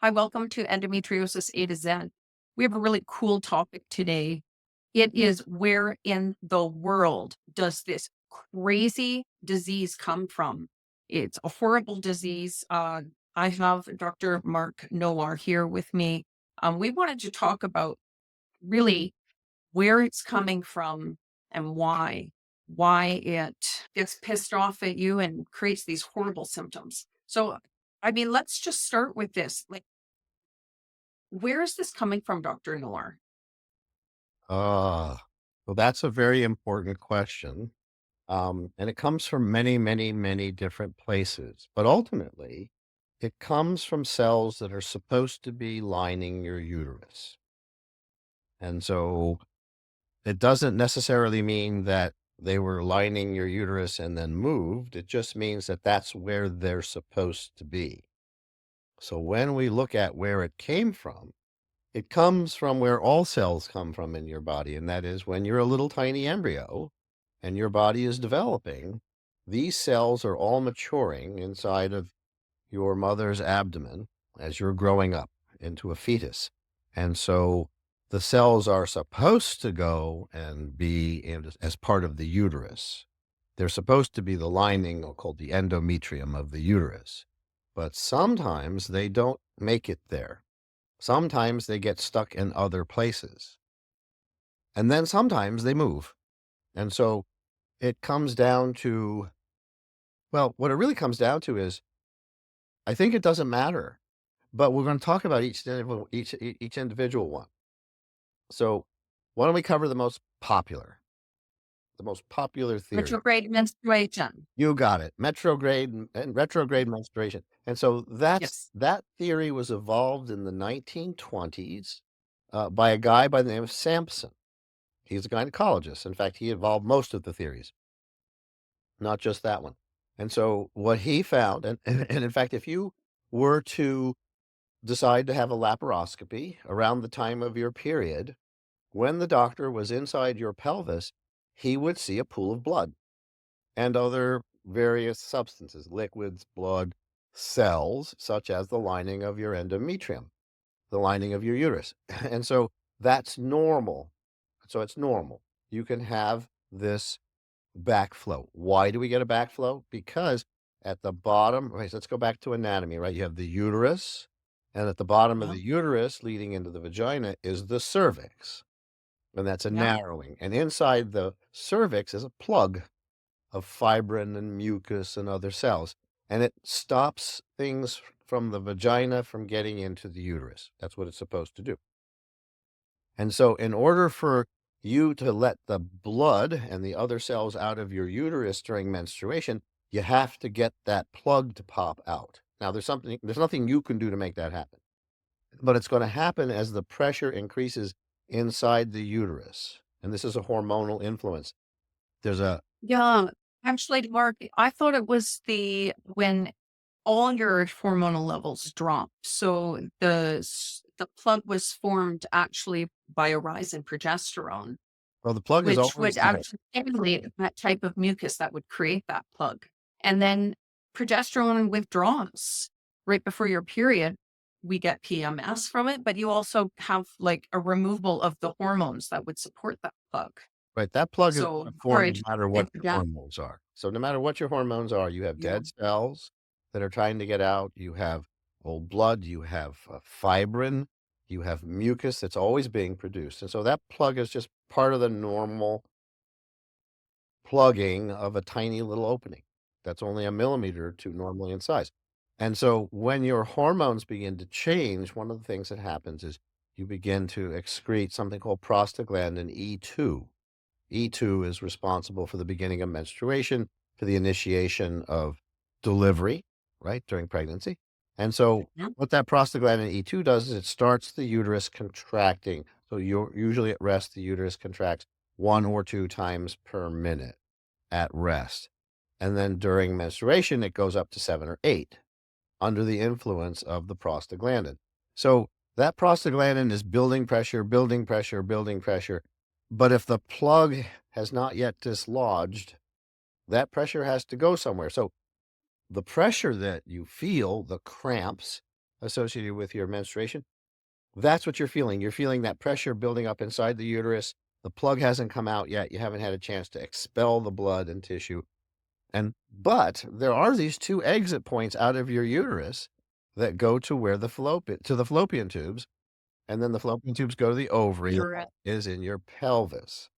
Hi, welcome to Endometriosis A to Z. We have a really cool topic today. It is where in the world does this crazy disease come from? It's a horrible disease. I have Dr. Mark Noar here with me. We wanted to talk about really where it's coming from and why it gets pissed off at you and creates these horrible symptoms. So, I mean, let's just start with this. Like, where is this coming from, Dr. Noor? Ah, well, that's a very important question. And it comes from many, many, many different places. But ultimately, it comes from cells that are supposed to be lining your uterus. And so it doesn't necessarily mean that they were lining your uterus and then moved. It just means that that's where they're supposed to be. So when we look at where it came from, it comes from where all cells come from in your body, and that is when you're a little tiny embryo and your body is developing, these cells are all maturing inside of your mother's abdomen as you're growing up into a fetus. And so the cells are supposed to go and be as part of the uterus. They're supposed to be the lining called the endometrium of the uterus. But sometimes they don't make it there. Sometimes they get stuck in other places, and then sometimes they move. And so it comes down to, well, what it really comes down to is I think it doesn't matter, but we're going to talk about each individual one. So why don't we cover the most popular theory? Retrograde menstruation. You got it. Metrograde and retrograde menstruation. And so Yes. that theory was evolved in the 1920s by a guy by the name of Sampson. He's a gynecologist. In fact, he evolved most of the theories, not just that one. And so what he found, and in fact, if you were to decide to have a laparoscopy around the time of your period, when the doctor was inside your pelvis, he would see a pool of blood and other various substances, liquids, blood, cells, such as the lining of your endometrium, the lining of your uterus. And so that's normal. So it's normal. You can have this backflow. Why do we get a backflow? Because at the bottom, right, so let's go back to anatomy, right? You have the uterus, and at the bottom of Yeah. the uterus leading into the vagina is the cervix, and that's a Yeah. narrowing. And inside the cervix is a plug of fibrin and mucus and other cells, and it stops things from the vagina from getting into the uterus. That's what it's supposed to do. And so, in order for you to let the blood and the other cells out of your uterus during menstruation, you have to get that plug to pop out. Now, there's nothing you can do to make that happen, but it's going to happen as the pressure increases inside the uterus. And this is a hormonal influence. There's a Yeah. Actually, Mark, I thought it was when all your hormonal levels drop. So the plug was formed actually by a rise in progesterone, well, the plug is which always would there. actually stimulate that type of mucus that would create that plug. And then progesterone withdraws right before your period. We get PMS from it, but you also have like a removal of the hormones that would support that plug. Right, that plug is So gonna form no sorry to matter what your interject. hormones are. So no matter what your hormones are, you have Yeah. dead cells that are trying to get out, you have old blood, you have, fibrin, you have mucus that's always being produced, and so that plug is just part of the normal plugging of a tiny little opening that's only a millimeter or 2 normally in size. And so when your hormones begin to change, one of the things that happens is you begin to excrete something called prostaglandin E2. E2 is responsible for the beginning of menstruation, for the initiation of delivery, right, during pregnancy. And so Mhm. what that prostaglandin E2 does is it starts the uterus contracting. So you're usually at rest, the uterus contracts 1 or 2 times per minute at rest. And then during menstruation, it goes up to 7 or 8 under the influence of the prostaglandin. So that prostaglandin is building pressure, building pressure, building pressure. But if the plug has not yet dislodged, that pressure has to go somewhere. So the pressure that you feel, the cramps, associated with your menstruation, that's what you're feeling. You're feeling that pressure building up inside the uterus. The plug hasn't come out yet. You haven't had a chance to expel the blood and tissue. But there are these two exit points out of your uterus that go to where the fallopian tubes, and then the fallopian tubes go to the ovary You're is in your pelvis.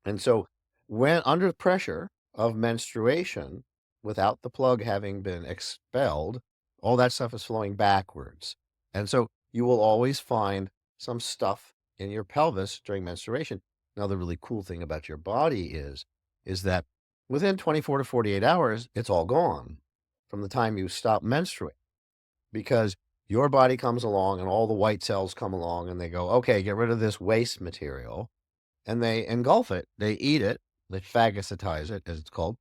And so when under pressure of menstruation, without the plug having been expelled, all that stuff is flowing backwards. And so you will always find some stuff in your pelvis during menstruation. Now, the really cool thing about your body is that within 24 to 48 hours, it's all gone from the time you stop menstruating because your body comes along and all the white cells come along and they go, okay, get rid of this waste material, and they engulf it, they eat it, they phagocytize it, as it's called,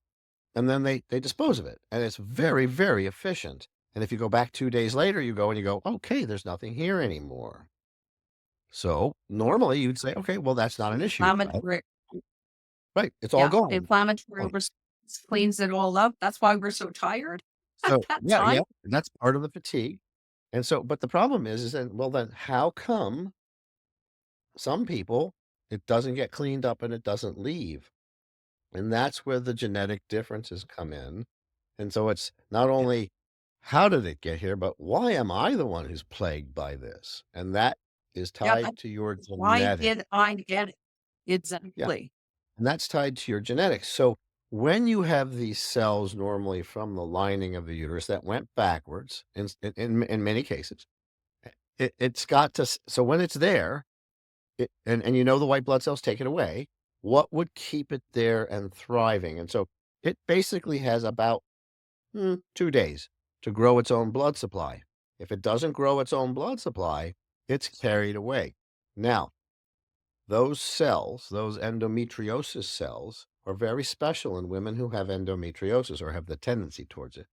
and then they dispose of it, and it's very, very efficient, and if you go back 2 days later, you go and you go, "Okay, there's nothing here anymore." So, normally, you'd say, "Okay, well, that's not an issue, right?" inflammatory. Right, it's all Yeah, the gone. inflammatory Gone. response cleans it all up. That's why we're so tired at So that yeah, time. yeah, that's part of the fatigue, and so but the problem is then, well, then how come some people, it doesn't get cleaned up and it doesn't leave? And that's where the genetic differences come in. And so it's not Yeah. only how did it get here, but why am I the one who's plagued by this? And that is Yeah, tied to your why genetic. did I get it? Yeah. Exactly. And that's tied to your genetics. So when you have these cells normally from the lining of the uterus that went backwards in many cases, it's got to, so when it's there, and you know the white blood cells take it away, what would keep it there and thriving? And so it basically has about 2 days to grow its own blood supply. If it doesn't grow its own blood supply, it's carried away. Now, those cells, those endometriosis cells, are very special in women who have endometriosis or have the tendency towards it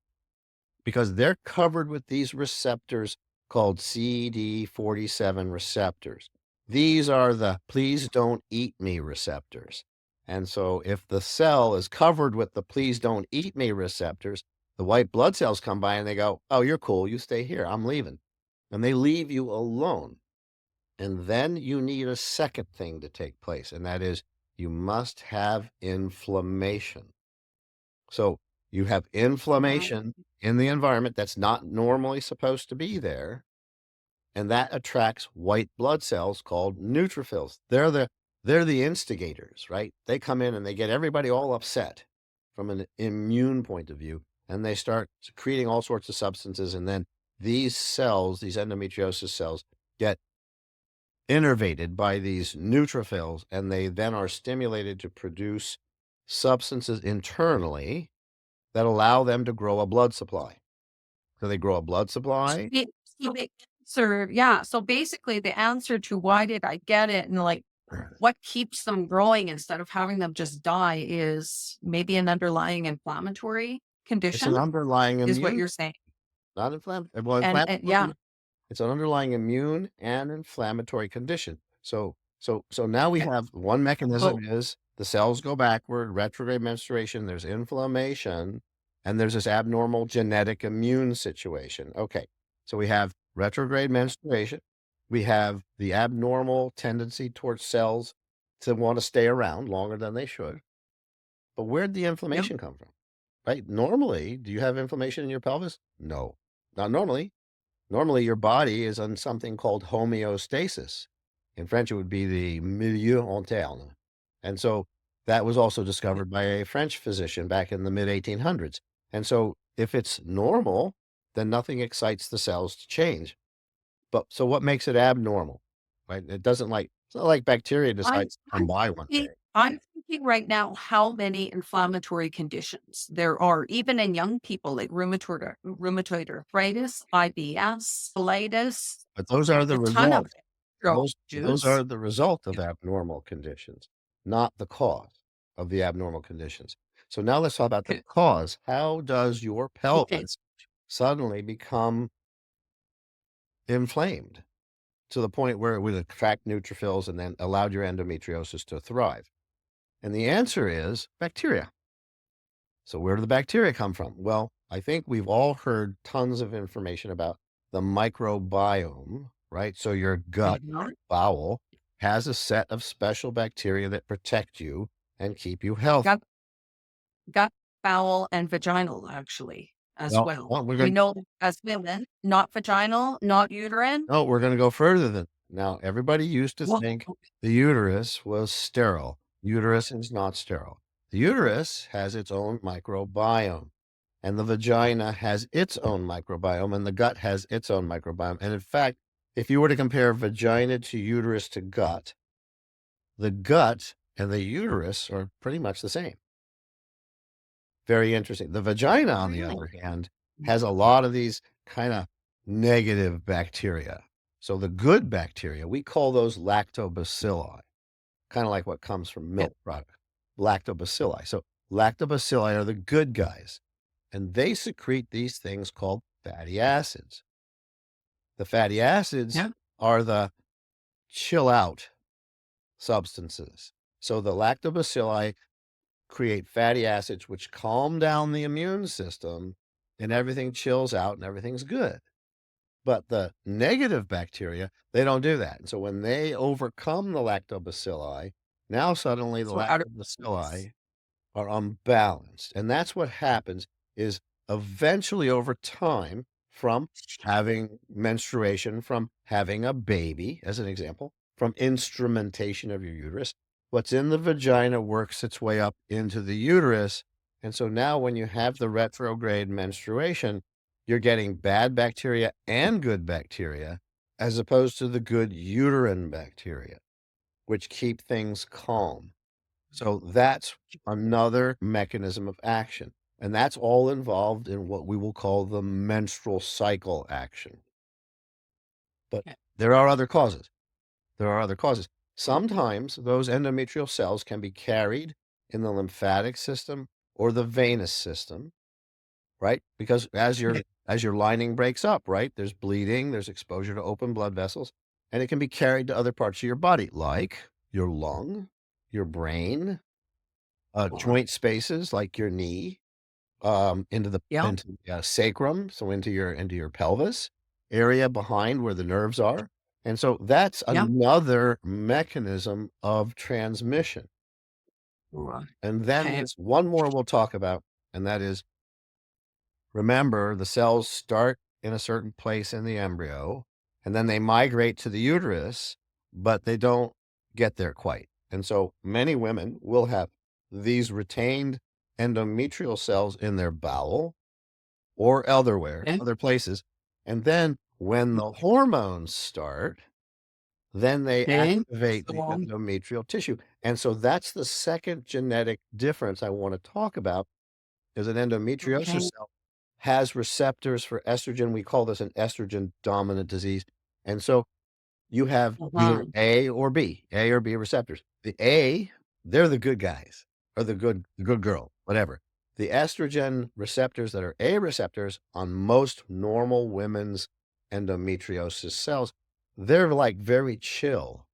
because they're covered with these receptors called CD47 receptors. These are the please don't eat me receptors. And so if the cell is covered with the please don't eat me receptors, the white blood cells come by and they go, "Oh, you're cool. You stay here. I'm leaving." And they leave you alone. And then you need a second thing to take place, and that is you must have inflammation. So you have Right. inflammation in the environment that's not normally supposed to be there, and that attracts white blood cells called neutrophils. They're the instigators, right? They come in and they get everybody all upset from an immune point of view, and they start secreting all sorts of substances, and then these cells, these endometriosis cells, get innervated by these neutrophils, and they then are stimulated to produce substances internally that allow them to grow a blood supply. So they grow a blood supply. So the answer, yeah. So basically, the answer to why did I get it and like what keeps them growing instead of having them just die is maybe an underlying inflammatory It's an condition, underlying is what immune, you're saying. not well, And yeah, inflammatory. It's an underlying immune and inflammatory condition. So now we okay. have one mechanism So is the cells go backward, retrograde menstruation, there's inflammation, and there's this abnormal genetic immune situation. Okay. So we have retrograde menstruation. We have the abnormal tendency towards cells to want to stay around longer than they should. But where'd the yep. inflammation come from? Right? Normally, do you have inflammation in your pelvis? No. Not normally. Normally, your body is on something called homeostasis. In French, it would be the milieu interne. And so that was also discovered by a French physician back in the mid 1800s. And so if it's normal, then nothing excites the cells to change. But so what makes it abnormal? Right? It's not like bacteria I'm decides to come I'm by one thinking day. I'm thinking right now how many inflammatory conditions there are, even in young people, like rheumatoid arthritis, IBS, colitis, But those are the a ton of results. Those juice. are the result of abnormal conditions, not the cause of the abnormal conditions. So now let's talk about the cause. How does your Okay. pelvis suddenly become inflamed to the point where it would attract neutrophils and then allowed your endometriosis to thrive? And the answer is bacteria. So where do the bacteria come from? Well, I think we've all heard tons of information about the microbiome, right? So your gut, Mhm. bowel, has a set of special bacteria that protect you and keep you healthy. Gut, gut, bowel, and vaginal, actually, as Well, well. well, we're We gonna know as women, not vaginal, not uterine. no, we're gonna go further than now. Everybody used to Whoa. think the uterus was sterile. Uterus is not sterile. The uterus has its own microbiome, and the vagina has its own microbiome, and the gut has its own microbiome. And in fact, if you were to compare vagina to uterus to gut, the gut and the uterus are pretty much the same. Very interesting. The vagina, on the Really? other hand, has a lot of these kinda negative bacteria. So the good bacteria, we call those lactobacilli, kinda like what comes from Yeah. milk product, lactobacilli. So lactobacilli are the good guys, and they secrete these things called fatty acids. The fatty acids Yeah. are the chill out substances. So the lactobacilli create fatty acids which calm down the immune system and everything chills out and everything's good. But the negative bacteria, they don't do that. And so when they overcome the lactobacilli, now suddenly the So out of balance. lactobacilli are unbalanced. And that's what happens is eventually over time from having menstruation, from having a baby, as an example, from instrumentation of your uterus, what's in the vagina works its way up into the uterus. And so now when you have the retrograde menstruation, you're getting bad bacteria and good bacteria as opposed to the good uterine bacteria, which keep things calm. So that's another mechanism of action. And that's all involved in what we will call the menstrual cycle action. But Yeah. there are other causes. There are other causes. Sometimes those endometrial cells can be carried in the lymphatic system or the venous system, right? Because Yeah. as your lining breaks up, right? There's bleeding, there's exposure to open blood vessels, and it can be carried to other parts of your body, like your lung, your brain, Or joint spaces like your knee, yeah. into the, sacrum, so into your pelvis area behind where the nerves are, and so that's Yeah. another mechanism of transmission. Or And then okay. there's one more we'll talk about, and that is, remember, the cells start in a certain place in the embryo, and then they migrate to the uterus, but they don't get there quite. And so many women will have these retained endometrial cells in their bowel or otherwhere, Okay. other places. And then when the hormones start, then they Okay. activate the So endometrial tissue. And so that's the second genetic difference I want to talk about is an okay. endometriosis cell has receptors for estrogen. We call this an estrogen dominant disease. And so you have either Uh-huh. A or B receptors. The A, they're the good guys or the good girl, whatever. The estrogen receptors that are A receptors on most normal women's endometriosis cells, they're like very chill.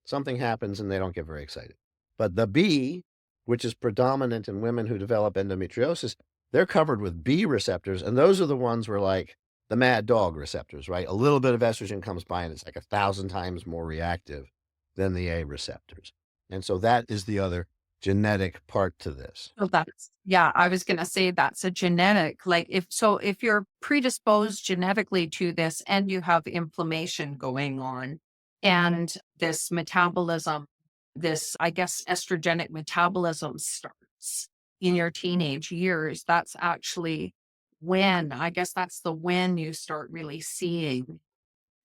Something happens and they don't get very excited. But the B, which is predominant in women who develop endometriosis, they're covered with B receptors, and those are the ones where like the mad dog receptors, right? A little bit of estrogen comes by and it's like 1,000 times more reactive than the A receptors. And so that is the other genetic part to this. So that's yeah, I was gonna say that's a genetic, like if you're predisposed genetically to this and you have inflammation going on and this metabolism, this I guess estrogenic metabolism starts in your teenage years, that's actually when I guess that's the when you start really seeing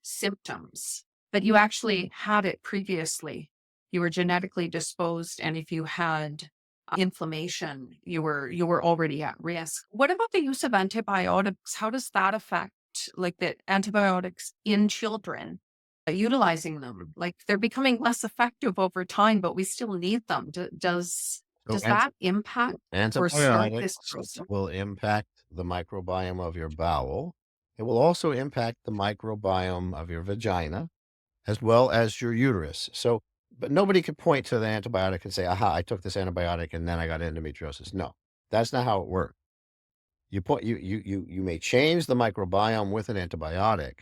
symptoms, but you actually had it previously. You were genetically disposed, and if you had inflammation, you were already at risk. What about the use of antibiotics? How does that affect like the antibiotics in children? Utilizing them, like they're becoming less effective over time, but we still need them. So Does that impact or start this antibiotics process? will impact the microbiome of your bowel. It will also impact the microbiome of your vagina as well as your uterus. So, but nobody could point to the antibiotic and say, aha, I took this antibiotic and then I got endometriosis. No, that's not how it works. you may change the microbiome with an antibiotic,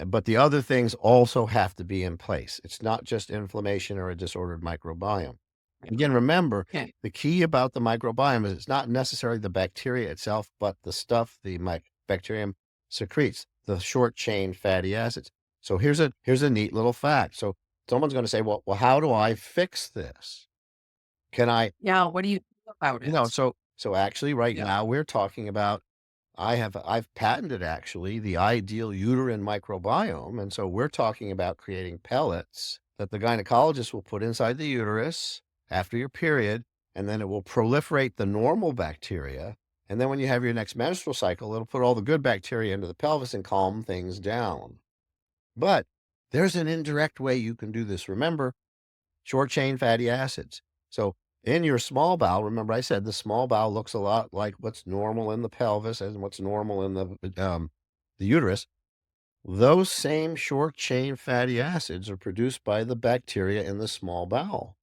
but the other things also have to be in place. It's not just inflammation or a disordered microbiome. Again, remember, Okay. the key about the microbiome is it's not necessarily the bacteria itself, but the stuff the bacterium secretes, the short chain fatty acids. So here's a neat little fact. So someone's going to say, well, how do I fix this? Can I, Yeah. What do you think about it? so actually right Yeah. now we're talking about I've patented actually the ideal uterine microbiome, and so we're talking about creating pellets that the gynecologist will put inside the uterus after your period, and then it will proliferate the normal bacteria. And then when you have your next menstrual cycle, it'll put all the good bacteria into the pelvis and calm things down. But there's an indirect way you can do this. Remember, short chain fatty acids. So in your small bowel, remember I said the small bowel looks a lot like what's normal in the pelvis and what's normal in the uterus. Those same short chain fatty acids are produced by the bacteria in the small bowel.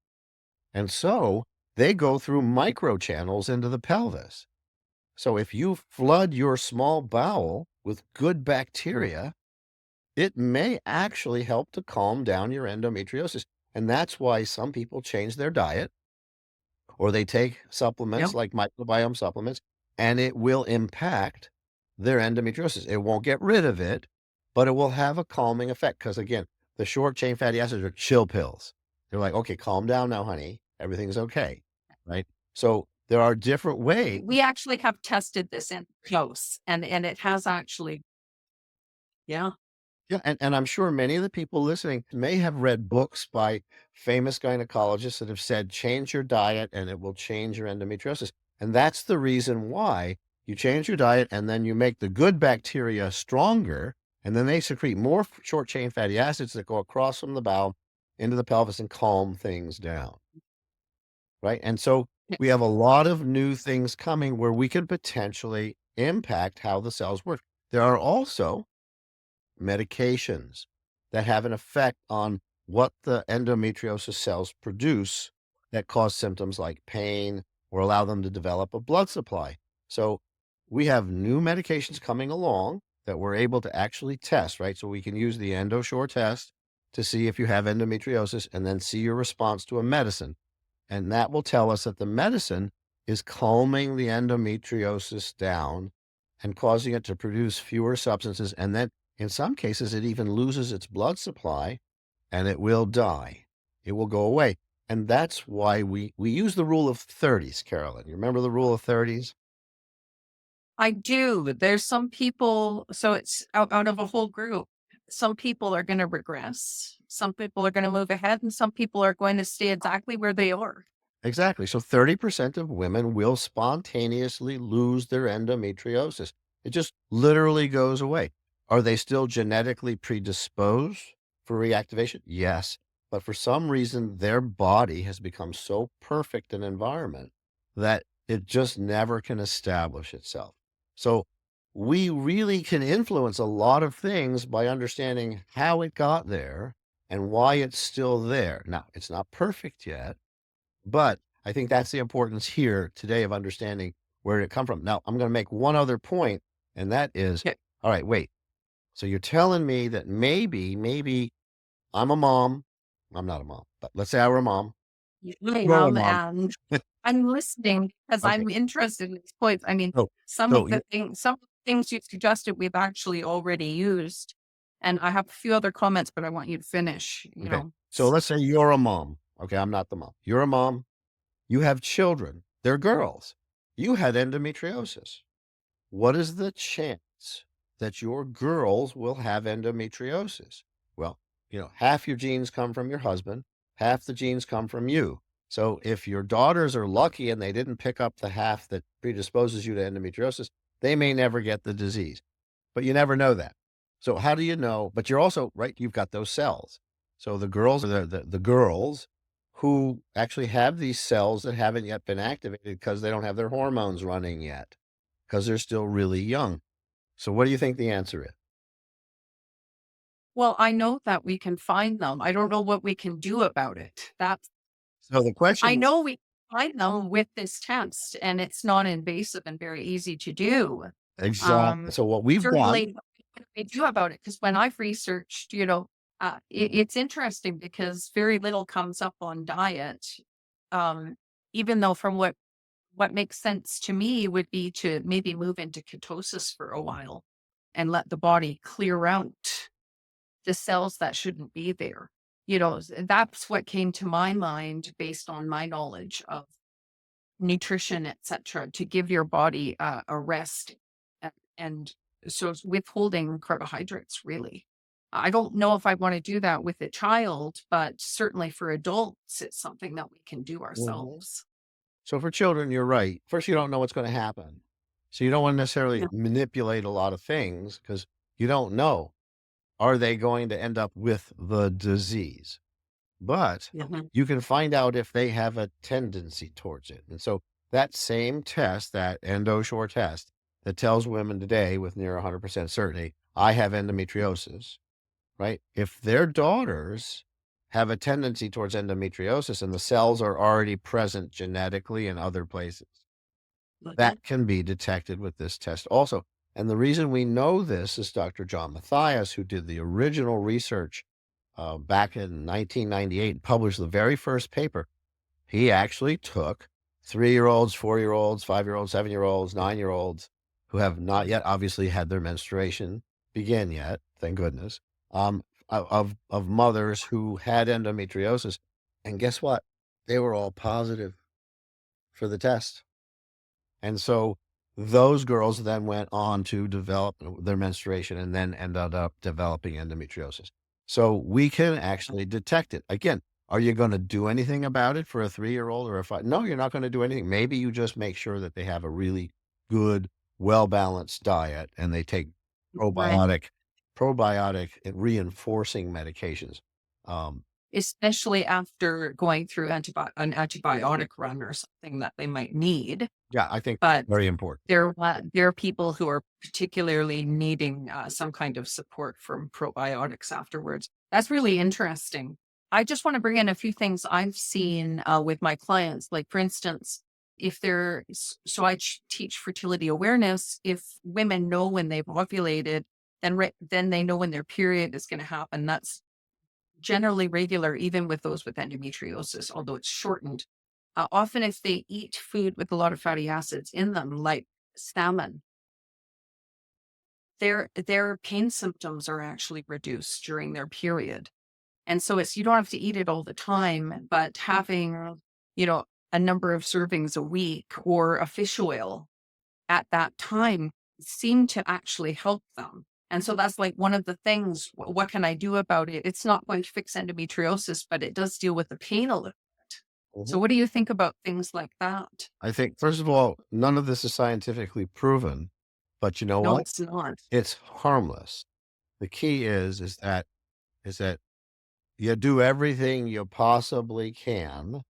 And so they go through microchannels into the pelvis. So if you flood your small bowel with good bacteria, it may actually help to calm down your endometriosis. And that's why some people change their diet or they take supplements Yep. like microbiome supplements, and it will impact their endometriosis. It won't get rid of it, but it will have a calming effect. Because again, the short chain fatty acids are chill pills. They're like, okay, calm down now, honey. Everything's okay. Right. So there are different ways. We actually have tested this in close, and it has actually, yeah. Yeah, and I'm sure many of the people listening may have read books by famous gynecologists that have said, change your diet and it will change your endometriosis. And that's the reason why you change your diet and then you make the good bacteria stronger, and then they secrete more short chain fatty acids that go across from the bowel into the pelvis and calm things down. Right. And so Yeah. we have a lot of new things coming where we can potentially impact how the cells work. There are also medications that have an effect on what the endometriosis cells produce that cause symptoms like pain or allow them to develop a blood supply. So we have new medications coming along that we're able to actually test, right? So we can use the EndoSure test to see if you have endometriosis and then see your response to a medicine. And that will tell us that the medicine is calming the endometriosis down and causing it to produce fewer substances. And then in some cases, it even loses its blood supply and it will die. It will go away. And that's why we use the rule of 30s, Carolyn. You remember the rule of 30s? I do. There's some people, so it's out of a whole group. Some people are going to regress. Some people are going to move ahead, and some people are going to stay exactly where they are. Exactly. So 30% of women will spontaneously lose their endometriosis. It just literally goes away. Are they still genetically predisposed for reactivation? Yes. But for some reason, their body has become so perfect an environment that it just never can establish itself. So we really can influence a lot of things by understanding how it got there and why it's still there. Now, it's not perfect yet, but I think that's the importance here today of understanding where did it come from. Now, I'm going to make one other point, and that is, Okay. all right, wait. So you're telling me that maybe I'm a mom. I'm not a mom, but let's say I were a mom. I You're a am, mom. and I'm listening because Okay. I'm interested in these points. I mean, So, so you some of the things you suggested we've actually already used, and I have a few other comments, but I want you to finish. okay. So let's say you're a mom. Okay, I'm not the mom. You're a mom. You have children. They're girls. You had endometriosis. What is the chance that your girls will have endometriosis? Well, half your genes come from your husband, half the genes come from you. So if your daughters are lucky and they didn't pick up the half that predisposes you to endometriosis, they may never get the disease. But you never know that. So how do you know? But you're also right, you've got those cells. So the girls are the girls who actually have these cells that haven't yet been activated because they don't have their hormones running yet because they're still really young. So what do you think the answer is? Well, I know that we can find them. I don't know what we can do about it. That's So the I question know we. find them with this test, and it's non-invasive and very easy to do. Exactly. Um, So what we've done. Certainly, we do about it because when I've researched, it's interesting because very little comes up on diet. Um, Even though from what makes sense to me would be to maybe move into ketosis for a while and let the body clear out the cells that shouldn't be there. That's what came to my mind based on my knowledge of nutrition, etc., to give your body a rest. And so it's withholding carbohydrates, really. I don't know if I want to do that with a child, but certainly for adults, it's something that we can do Mhm. ourselves. So for children, you're right. First, you don't know what's going to happen. So you don't want to necessarily Yeah. manipulate a lot of things because you don't know. Are they going to end up with the disease? But Mhm. you can find out if they have a tendency towards it. And so that same test, that EndoSure test that tells women today with near 100% certainty, I have endometriosis, right? If their daughters have a tendency towards endometriosis and the cells are already present genetically in other places, Mhm. that can be detected with this test also. And the reason we know this is Dr. John Matthias, who did the original research back in 1998 and published the very first paper. He actually took 3-year-olds, 4-year-olds, 5-year-olds, 7-year-olds, 9-year-olds who have not yet obviously had their menstruation begin yet, thank goodness, of mothers who had endometriosis. And guess what? They were all positive for the test. And so those girls then went on to develop their menstruation and then ended up developing endometriosis. So we can actually detect it. Again, are you going to do anything about it for a 3-year-old or a 5? No, you're not going to do anything. Maybe you just make sure that they have a really good, well-balanced diet and they take Right. probiotic and reinforcing medications. Um, Especially after going through an antibiotic run or something that they might need. yeah, I think But very important. there are people who are particularly needing some kind of support from probiotics afterwards. That's really interesting. I just want to bring in a few things I've seen with my clients. Like, for instance, if they're so teach fertility awareness. If women know when they've ovulated, then they know when their period is going to happen. That's generally regular, even with those with endometriosis, although it's shortened. Often, if they eat food with a lot of fatty acids in them, like salmon, their pain symptoms are actually reduced during their period. And so it's you don't have to eat it all the time, but having, you know, a number of servings a week or a fish oil at that time seem to actually help them. And so that's like one of the things, what can I do about it? It's not going to fix endometriosis, but it does deal with the pain a little bit. So what do you think about things like that? I think, first of all, none of this is scientifically proven, but you know No, what? it's not. It's harmless. The key is that you do everything you possibly can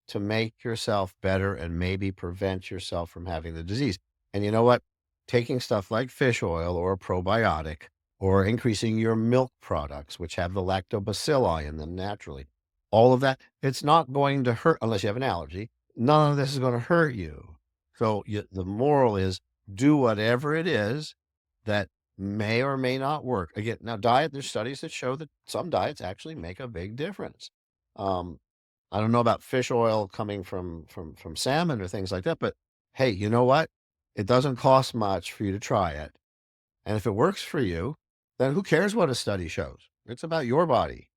to make yourself better and maybe prevent yourself from having the disease. And you know what? Taking stuff like fish oil or a probiotic or increasing your milk products, which have the lactobacilli in them naturally, all of that, it's not going to hurt unless you have an allergy. None of this is going to hurt you. So the moral is do whatever it is that may or may not work. Again, now diet, there's studies that show that some diets actually make a big difference. Um, I don't know about fish oil coming from salmon or things like that, but hey, you know what? It doesn't cost much for you to try it. And if it works for you, then who cares what a study shows? It's about your body.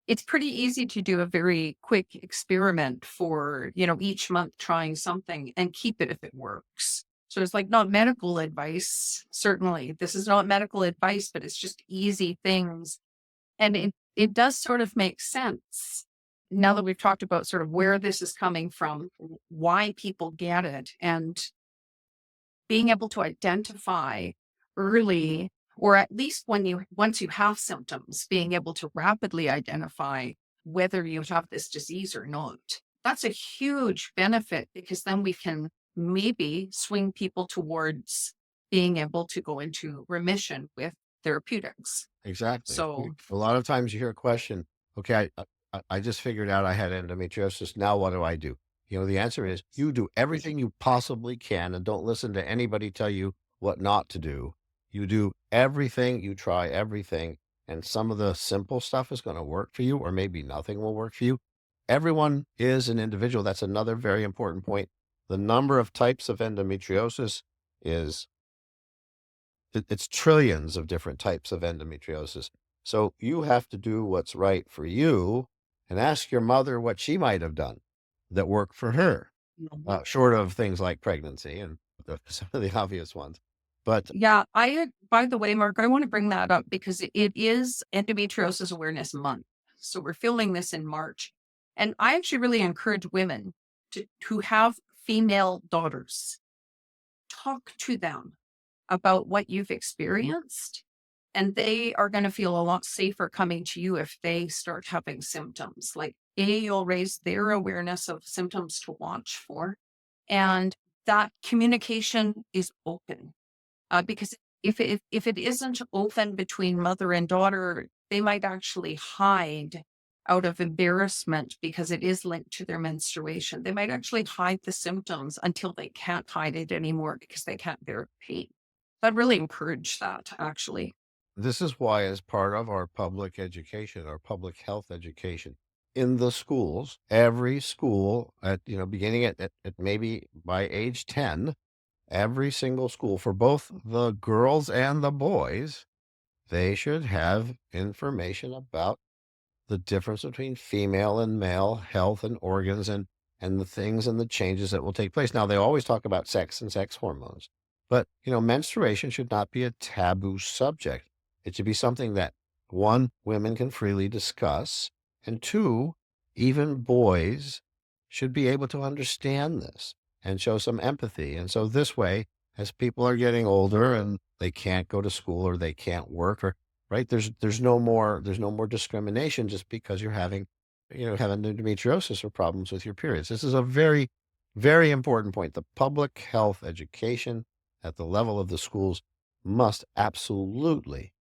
It's pretty easy to do a very quick experiment for, each month trying something and keep it if it works. So it's like not medical advice. Certainly, this is not medical advice, but it's just easy things. And it does sort of make sense now that we've talked about sort of where this is coming from, why people get it, and being able to identify early, or at least once you have symptoms, being able to rapidly identify whether you have this disease or not. That's a huge benefit because then we can maybe swing people towards being able to go into remission with therapeutics. Exactly. So A lot of times you hear a question, okay, I just figured out I had endometriosis. Now what do I do? The answer is you do everything you possibly can and don't listen to anybody tell you what not to do. You do everything, you try everything, and some of the simple stuff is going to work for you, or maybe nothing will work for you. Everyone is an individual. That's another very important point. The number of types of endometriosis is it's trillions of different types of endometriosis. So you have to do what's right for you and ask your mother what she might have done that worked for her, Mhm. short of things like pregnancy and some of the obvious ones. But Yeah, by the way, Mark, I want to bring that up because it is Endometriosis Awareness Month. So we're filming this in March. And I actually really encourage women who have female daughters, talk to them about what you've experienced. And they are going to feel a lot safer coming to you if they start having symptoms. Like, you'll raise their awareness of symptoms to watch for. And that communication is open. Because if it isn't open between mother and daughter, they might actually hide out of embarrassment because it is linked to their menstruation. They might actually hide the symptoms until they can't hide it anymore because they can't bear pain. I'd really encourage that, actually. this is why, as part of our public education, our public health education in the schools, every school beginning at maybe by age 10, every single school for both the girls and the boys, they should have information about the difference between female and male health and organs and the things and the changes that will take place. Now, they always talk about sex and sex hormones, but menstruation should not be a taboo subject. It should be something that, one, women can freely discuss, and two, even boys should be able to understand this and show some empathy. And so this way, as people are getting older and they can't go to school or they can't work, or right, there's no more discrimination just because you're having endometriosis or problems with your periods. This is a very, very important point. The public health education at the level of the schools must absolutely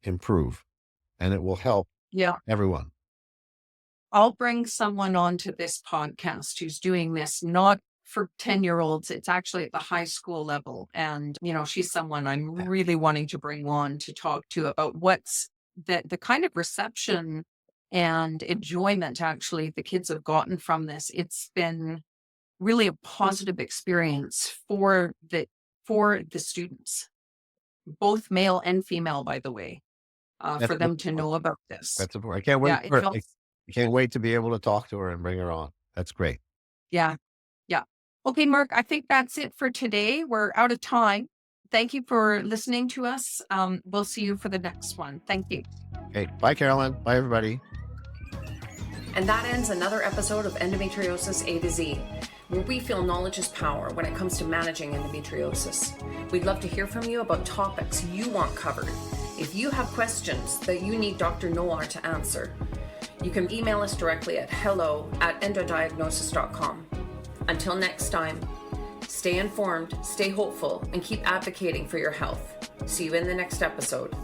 improve, and it will help Yeah. everyone. I'll bring someone onto this podcast who's doing this, not for 10-year-olds. It's actually at the high school level. And, she's someone I'm Yeah. really wanting to bring on to talk to about what's the kind of reception and enjoyment actually the kids have gotten from this. It's been really a positive experience for the students, both male and female, by the way, That's for them to important. know about this. That's important. I can't Yeah, wait it for it. feels, I can't wait to be able to talk to her and bring her on. That's great. yeah. Yeah. Okay, Mark, I think that's it for today. We're out of time. Thank you for listening to us. We'll see you for the next one. Thank you. Okay. Bye, Carolyn. Bye, everybody. And that ends another episode of Endometriosis A to Z, where we feel knowledge is power when it comes to managing endometriosis. We'd love to hear from you about topics you want covered. If you have questions that you need Dr. Noar to answer, you can email us directly at hello@endodiagnosis.com. Until next time, stay informed, stay hopeful, and keep advocating for your health. See you in the next episode.